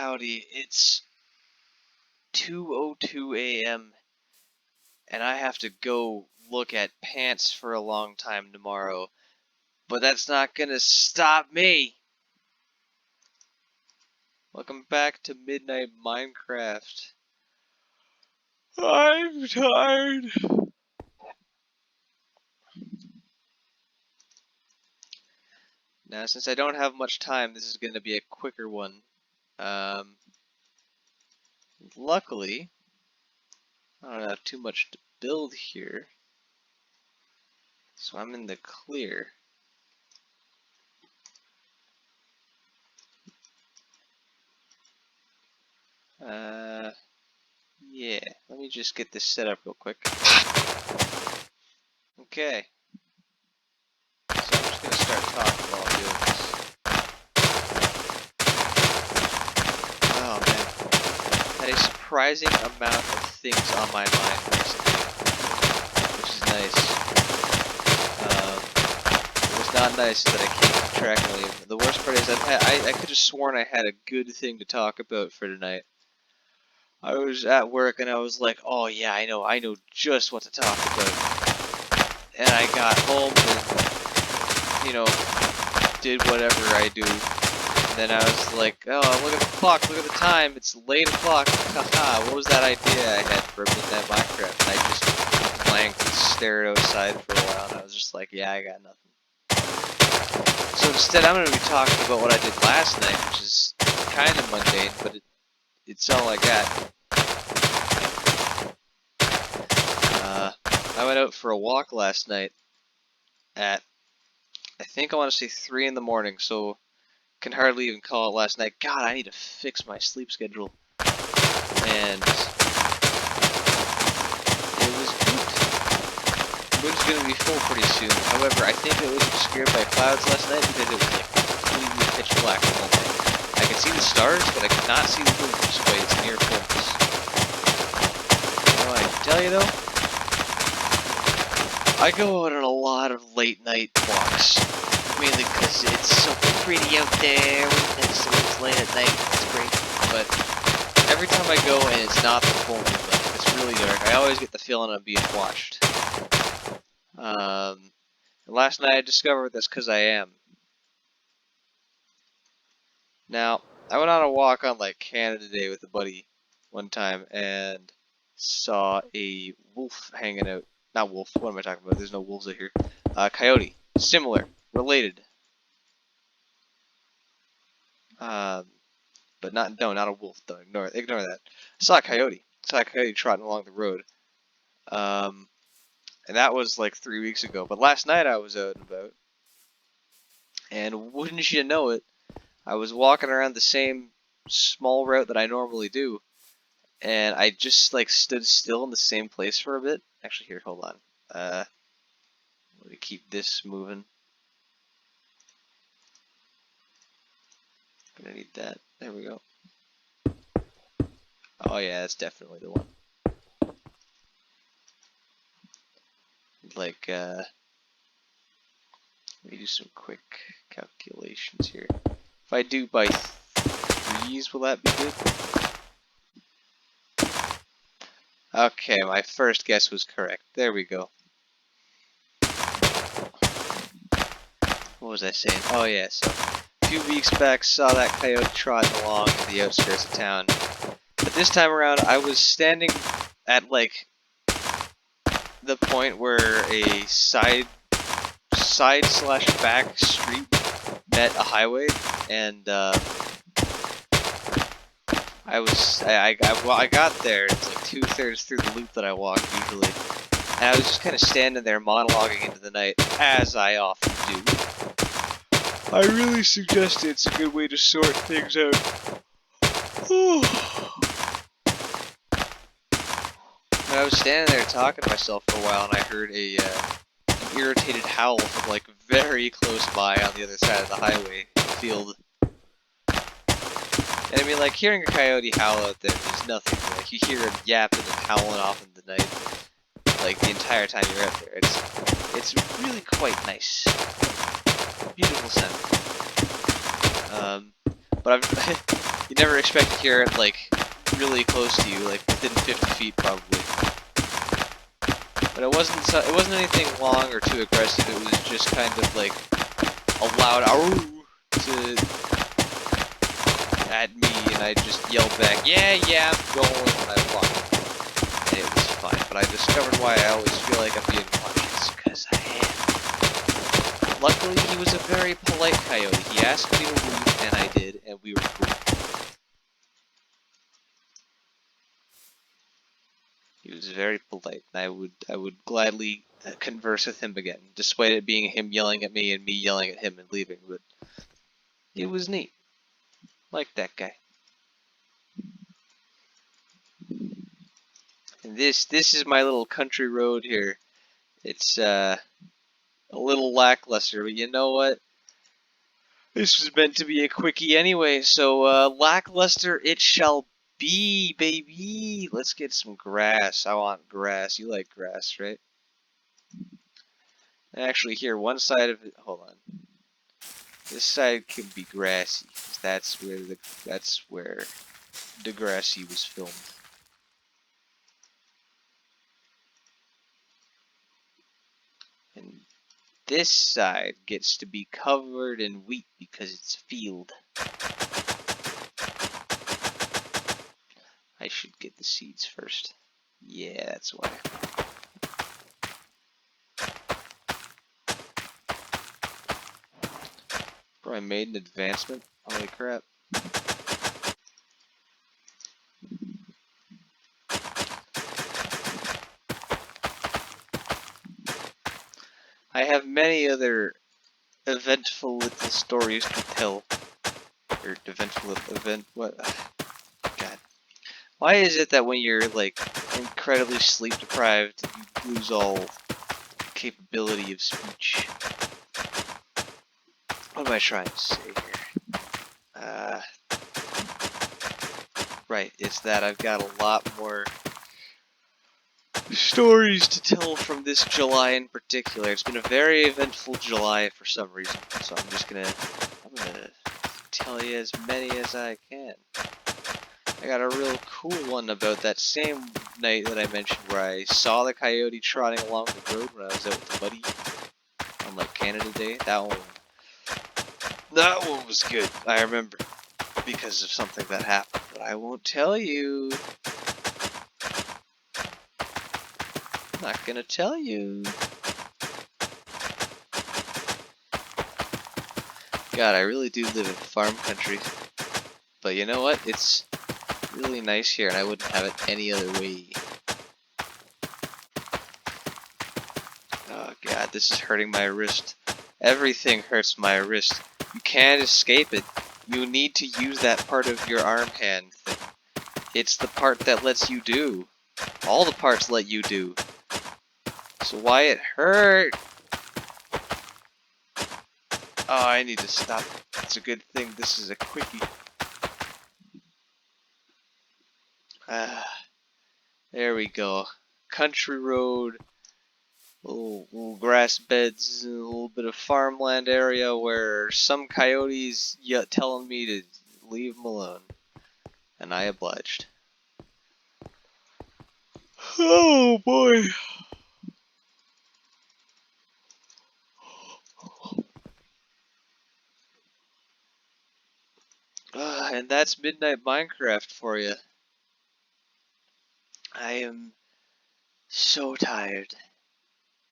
howdy, it's 2:02 a.m. and I have to go look at pants for a long time tomorrow, but that's not gonna stop me! Welcome back to Midnight Minecraft. I'm tired. Now, since I don't have much time, this is gonna be a quicker one. Luckily, I don't have too much to build here, so I'm in the clear. Yeah, let me just get this set up real quick. Okay. So I'm just gonna start talking while I'm doing this. Oh man. Had a surprising amount of things on my mind recently, which is nice. What's not nice is that I can't keep track of any. The worst part is I could have sworn I had a good thing to talk about for tonight. I was at work and I was like, oh yeah, I know just what to talk about. And I got home and, you know, did whatever I do. And then I was like, oh, look at the clock, look at the time, it's late o'clock. Haha, what was that idea I had for Midnight Minecraft? And I just blanked and stared outside for a while and I was just like, yeah, I got nothing. So instead I'm going to be talking about what I did last night, which is kind of mundane, but it's all I got. I went out for a walk last night at, I think I want to say 3 in the morning, so can hardly even call it last night. God, I need to fix my sleep schedule. And it was good. The moon's going to be full pretty soon. However, I think it was obscured by clouds last night because it was like completely pitch black the whole night. I could see the stars, but I could not see the moon despite its near fullness. You know what I can tell you though? I go out on a lot of late night walks, mainly because it's so pretty out there when it's late at night. It's great, but every time I go and it's not the full moon, like it's really dark, I always get the feeling I'm being watched. And last night I discovered this because I am. Now, I went on a walk on like Canada Day with a buddy one time and saw a wolf hanging out. Not wolf, what am I talking about? There's no wolves out here. Coyote. Similar. Related. But not a wolf. Don't ignore that. I saw a coyote. I saw a coyote trotting along the road. And that was like 3 weeks ago. But last night I was out and about. And wouldn't you know it, I was walking around the same small route that I normally do. And I just like stood still in the same place for a bit. Actually, here, hold on. Let me keep this moving. Gonna need that. There we go. Oh yeah, that's definitely the one. Like, let me do some quick calculations here. If I do by 3s, will that be good? Okay, my first guess was correct. There we go. What was I saying? Oh yeah, so a few weeks back saw that coyote trotting along in the outskirts of town. But this time around I was standing at like the point where a side / back street met a highway, and I got there. It's like 2/3 through the loop that I walk usually, and I was just kind of standing there monologuing into the night, as I often do. I really suggest it's a good way to sort things out. And I was standing there talking to myself for a while, and I heard an irritated howl from like very close by on the other side of the highway field. And I mean, like, hearing a coyote howl out there is nothing. Like, you hear him yapping and howling off in the night, like, the entire time you're out there. It's really quite nice. Beautiful sound. But You never expect to hear it like really close to you, like within 50 feet probably. But it wasn't anything long or too aggressive. It was just kind of like a loud "Aroo!" at me, and I just yelled back, yeah, I'm going, and I walked. And it was fine. But I discovered why I always feel like I'm being punished, because I am. Luckily, he was a very polite coyote. He asked me to leave, and I did, and we were cool. He was very polite, and I would gladly converse with him again, despite it being him yelling at me and me yelling at him and leaving. But it was neat. Like that guy. And this is my little country road here. It's a little lackluster, but you know what? This was meant to be a quickie anyway, so lackluster it shall be, baby. Let's get some grass. I want grass. You like grass, right? Actually, here, one side of it. Hold on. This side can be grassy, 'cause that's where Degrassi was filmed. And this side gets to be covered in wheat because it's a field. I should get the seeds first. Yeah, that's why. Bro, I made an advancement. Holy crap. I have many other eventful little stories to tell. Or eventful event what? God. Why is it that when you're like incredibly sleep deprived, you lose all capability of speech? What am I trying to say here? Right, it's that I've got a lot more stories to tell from this July in particular. It's been a very eventful July for some reason, so I'm gonna tell you as many as I can. I got a real cool one about that same night that I mentioned where I saw the coyote trotting along the road when I was out with a buddy on like Canada Day. That one was good. I remember because of something that happened, but I won't tell you. I'm not gonna tell you. God, I really do live in farm country. But you know what? It's really nice here, and I wouldn't have it any other way. Oh god, this is hurting my wrist. Everything hurts my wrist. You can't escape it. You need to use that part of your arm hand thing. It's the part that lets you do. All the parts let you do. So why it hurt? Oh, I need to stop. It's a good thing this is a quickie. There we go. Country road. Little grass beds, a little bit of farmland area where some coyotes telling me to leave them alone. And I obliged. Oh boy. And that's Midnight Minecraft for you. I am so tired.